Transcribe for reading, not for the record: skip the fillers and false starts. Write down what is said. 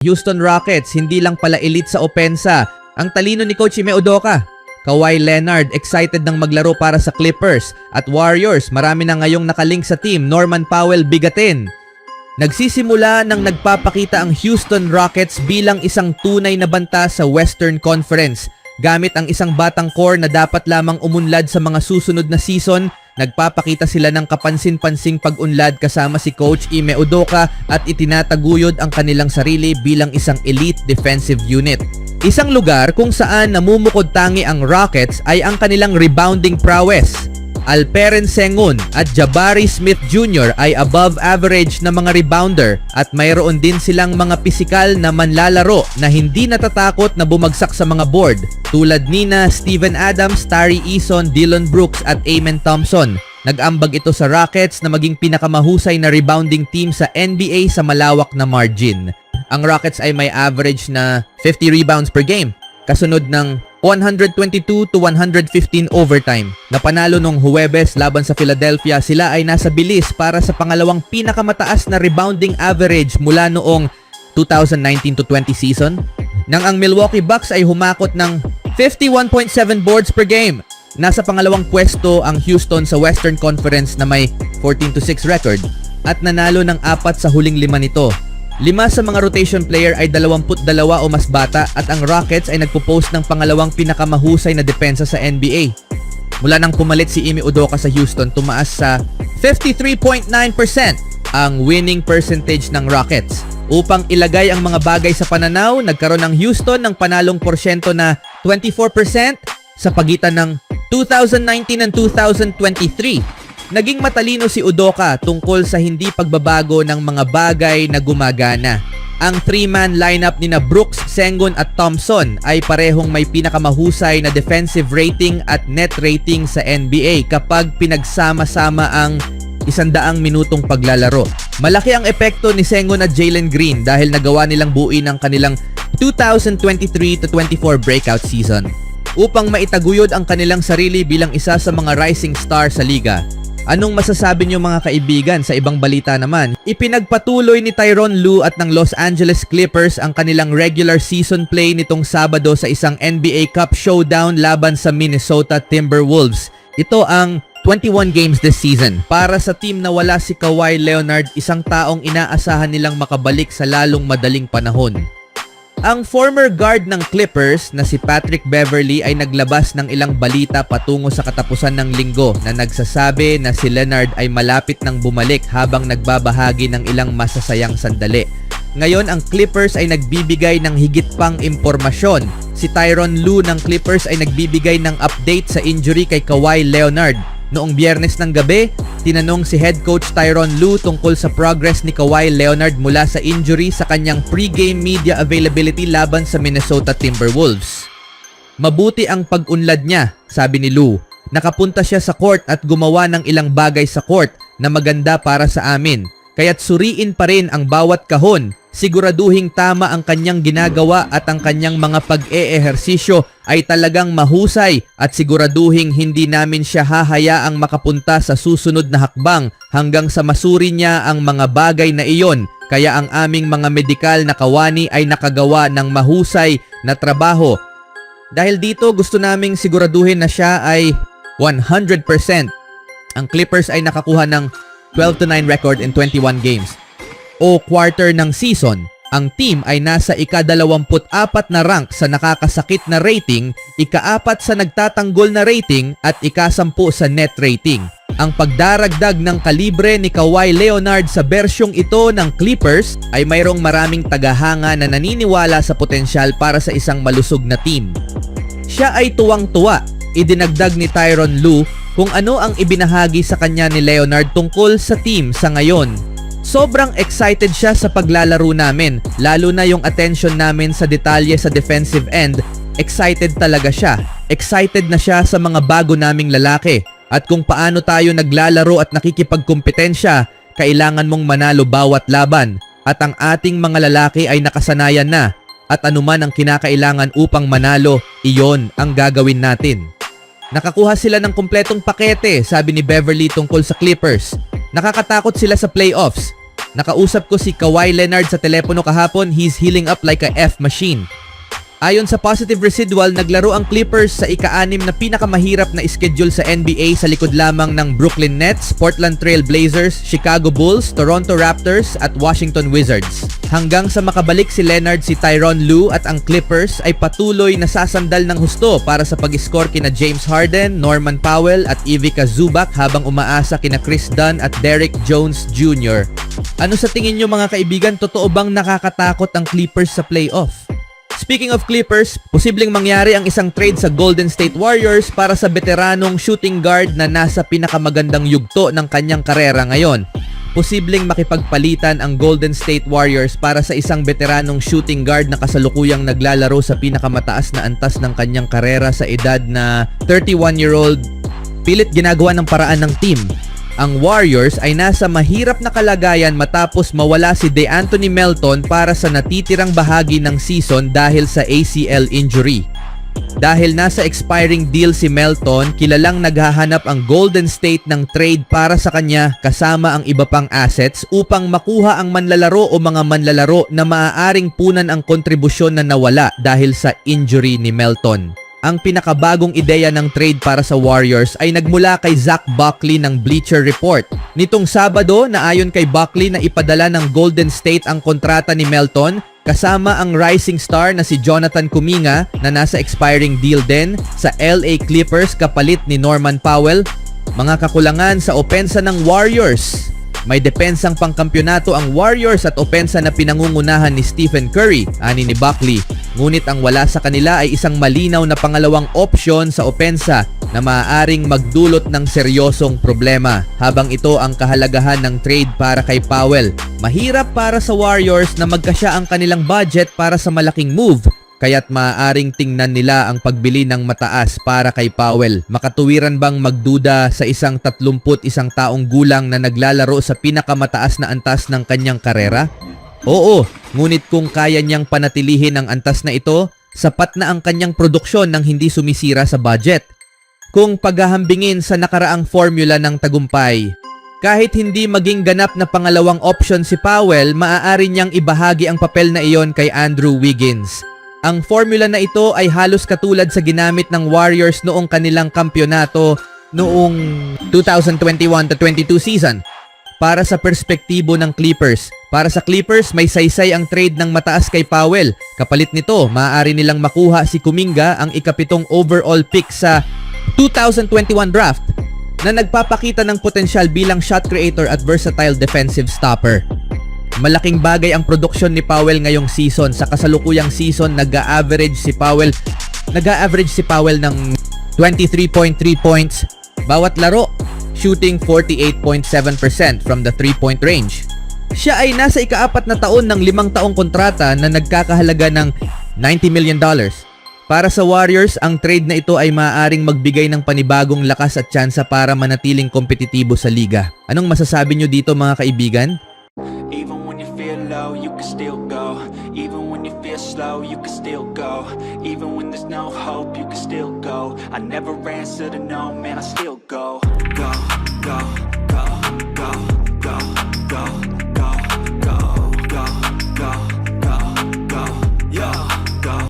Houston Rockets, hindi lang pala elite sa opensa. Ang talino ni Coach Ime Udoka. Kawhi Leonard, excited ng maglaro para sa Clippers. At Warriors, marami na ngayong nakalink sa team. Norman Powell, bigatin. Nagsisimula nang nagpapakita ang Houston Rockets bilang isang tunay na banta sa Western Conference. Gamit ang isang batang core na dapat lamang umunlad sa mga susunod na season, nagpapakita sila ng kapansin-pansing pag-unlad kasama si Coach Ime Udoka at itinataguyod ang kanilang sarili bilang isang elite defensive unit. Isang lugar kung saan namumukod tangi ang Rockets ay ang kanilang rebounding prowess. Alperen Sengun at Jabari Smith Jr. ay above average na mga rebounder at mayroon din silang mga pisikal na manlalaro na hindi natatakot na bumagsak sa mga board tulad nina Steven Adams, Tari Eason, Dillon Brooks at Amen Thompson. Nag-ambag ito sa Rockets na maging pinakamahusay na rebounding team sa NBA sa malawak na margin. Ang Rockets ay may average na 50 rebounds per game, kasunod ng 122 to 115 overtime. Napanalo nung Huwebes laban sa Philadelphia, sila ay nasa bilis para sa pangalawang pinakamataas na rebounding average mula noong 2019 to 20 season. Nang ang Milwaukee Bucks ay humakot ng 51.7 boards per game. Nasa pangalawang pwesto ang Houston sa Western Conference na may 14-6 record at nanalo ng 4 sa huling 5 nito. 5 sa mga rotation player ay 22 o mas bata at ang Rockets ay nagpo-post ng pangalawang pinakamahusay na depensa sa NBA. Mula nang pumalit si Ime Udoka sa Houston, tumaas sa 53.9% ang winning percentage ng Rockets. Upang ilagay ang mga bagay sa pananaw, nagkaroon ng Houston ng panalong porsyento na 24% sa pagitan ng 2019 and 2023. Naging matalino si Udoka tungkol sa hindi pagbabago ng mga bagay na gumagana. Ang 3-man lineup nina Brooks, Sengun at Thompson ay parehong may pinakamahusay na defensive rating at net rating sa NBA kapag pinagsama-sama ang 100 minutong paglalaro. Malaki ang epekto ni Sengun at Jalen Green dahil nagawa nilang buuin ang kanilang 2023-24 breakout season upang maitaguyod ang kanilang sarili bilang isa sa mga rising star sa liga. Anong masasabi niyo mga kaibigan? Sa ibang balita naman, ipinagpatuloy ni Tyronn Lue at ng Los Angeles Clippers ang kanilang regular season play nitong Sabado sa isang NBA Cup showdown laban sa Minnesota Timberwolves. Ito ang 21 games this season. Para sa team na wala si Kawhi Leonard, isang taong inaasahan nilang makabalik sa lalong madaling panahon. Ang former guard ng Clippers na si Patrick Beverley ay naglabas ng ilang balita patungo sa katapusan ng linggo na nagsasabi na si Leonard ay malapit nang bumalik habang nagbabahagi ng ilang masasayang sandali. Ngayon ang Clippers ay nagbibigay ng higit pang impormasyon. Si Tyronn Lue ng Clippers ay nagbibigay ng update sa injury kay Kawhi Leonard. Noong Biyernes ng gabi, tinanong si head coach Tyronn Lue tungkol sa progress ni Kawhi Leonard mula sa injury sa kanyang pre-game media availability laban sa Minnesota Timberwolves. Mabuti ang pag-unlad niya, sabi ni Lue. Nakapunta siya sa court at gumawa ng ilang bagay sa court na maganda para sa amin. Kaya't suriin pa rin ang bawat kahon. Siguraduhing tama ang kanyang ginagawa at ang kanyang mga pag-eehersisyo ay talagang mahusay at siguraduhing hindi namin siya hahayaang makapunta sa susunod na hakbang hanggang sa masuri niya ang mga bagay na iyon. Kaya ang aming mga medikal na kawani ay nakagawa ng mahusay na trabaho. Dahil dito gusto naming siguraduhin na siya ay 100%. Ang Clippers ay nakakuha ng 12-9 record in 21 games. O quarter ng season, ang team ay nasa ika-24 na rank sa nakakasakit na rating, ika-4 sa nagtatanggol na rating at ika-10 sa net rating. Ang pagdaragdag ng kalibre ni Kawhi Leonard sa bersyong ito ng Clippers ay mayroong maraming tagahanga na naniniwala sa potensyal para sa isang malusog na team. Siya ay tuwang-tuwa. Idinagdag ni Tyronn Lue kung ano ang ibinahagi sa kanya ni Leonard tungkol sa team sa ngayon. Sobrang excited siya sa paglalaro namin, lalo na yung attention namin sa detalye sa defensive end. Excited talaga siya. Excited na siya sa mga bago naming lalaki. At kung paano tayo naglalaro at nakikipagkumpetensya, kailangan mong manalo bawat laban. At ang ating mga lalaki ay nakasanayan na. At anuman ang kinakailangan upang manalo, iyon ang gagawin natin. Nakakuha sila ng kumpletong pakete, sabi ni Beverley tungkol sa Clippers. Nakakatakot sila sa playoffs. Nakausap ko si Kawhi Leonard sa telepono kahapon. He's healing up like a F machine. Ayon sa Positive Residual, naglaro ang Clippers sa ika-6 na pinakamahirap na schedule sa NBA sa likod lamang ng Brooklyn Nets, Portland Trail Blazers, Chicago Bulls, Toronto Raptors at Washington Wizards. Hanggang sa makabalik si Leonard, si Tyronn Lue at ang Clippers ay patuloy na sasandal ng husto para sa pag-score kina James Harden, Norman Powell at Ivica Zubac habang umaasa kina Chris Dunn at Derrick Jones Jr. Ano sa tingin nyo mga kaibigan, totoo bang nakakatakot ang Clippers sa playoff? Speaking of Clippers, posibleng mangyari ang isang trade sa Golden State Warriors para sa veteranong shooting guard na nasa pinakamagandang yugto ng kanyang karera ngayon. Posibleng makipagpalitan ang Golden State Warriors para sa isang veteranong shooting guard na kasalukuyang naglalaro sa pinakamataas na antas ng kanyang karera sa edad na 31-year-old. Pilit ginagawa ng paraan ng team. Ang Warriors ay nasa mahirap na kalagayan matapos mawala si DeAnthony Melton para sa natitirang bahagi ng season dahil sa ACL injury. Dahil nasa expiring deal si Melton, kilalang naghahanap ang Golden State ng trade para sa kanya kasama ang iba pang assets upang makuha ang manlalaro o mga manlalaro na maaaring punan ang kontribusyon na nawala dahil sa injury ni Melton. Ang pinakabagong ideya ng trade para sa Warriors ay nagmula kay Zach Buckley ng Bleacher Report. Nitong Sabado na ayon kay Buckley na ipadala ng Golden State ang kontrata ni Melton kasama ang rising star na si Jonathan Kuminga na nasa expiring deal din sa LA Clippers kapalit ni Norman Powell. Mga kakulangan sa opensa ng Warriors. May depensang pangkampyonato ang Warriors at opensa na pinangungunahan ni Stephen Curry, ani ni Buckley. Ngunit ang wala sa kanila ay isang malinaw na pangalawang opsyon sa opensa na maaaring magdulot ng seryosong problema. Habang ito ang kahalagahan ng trade para kay Powell, mahirap para sa Warriors na magkasya ang kanilang budget para sa malaking move. Kaya't maaaring tingnan nila ang pagbili ng mataas para kay Powell. Makatuwiran bang magduda sa isang 31 taong gulang na naglalaro sa pinakamataas na antas ng kanyang karera? Oo, ngunit kung kaya niyang panatilihin ang antas na ito, sapat na ang kanyang produksyon nang hindi sumisira sa budget. Kung paghahambingin sa nakaraang formula ng tagumpay, kahit hindi maging ganap na pangalawang option si Powell, maaari niyang ibahagi ang papel na iyon kay Andrew Wiggins. Ang formula na ito ay halos katulad sa ginamit ng Warriors noong kanilang kampyonato noong 2021-22 season. Para sa perspektibo ng Clippers, para sa Clippers may saysay ang trade ng mataas kay Powell. Kapalit nito, maaari nilang makuha si Kuminga, ang ika-7 overall pick sa 2021 draft na nagpapakita ng potensyal bilang shot creator at versatile defensive stopper. Malaking bagay ang produksyon ni Powell ngayong season. Sa kasalukuyang season, nag-a-average si Powell ng 23.3 points bawat laro, shooting 48.7% from the 3-point range. Siya ay nasa ika-4 na taon ng 5 taong kontrata na nagkakahalaga ng $90 million. Para sa Warriors, ang trade na ito ay maaaring magbigay ng panibagong lakas at tsansa para manatiling kompetitibo sa liga. Anong masasabi nyo dito mga kaibigan? Even when you feel low, you can still go. Even when you feel slow, you can still go. Even when there's no hope, you can still go. I never answer to no, man, I still go. Go, go, go, go.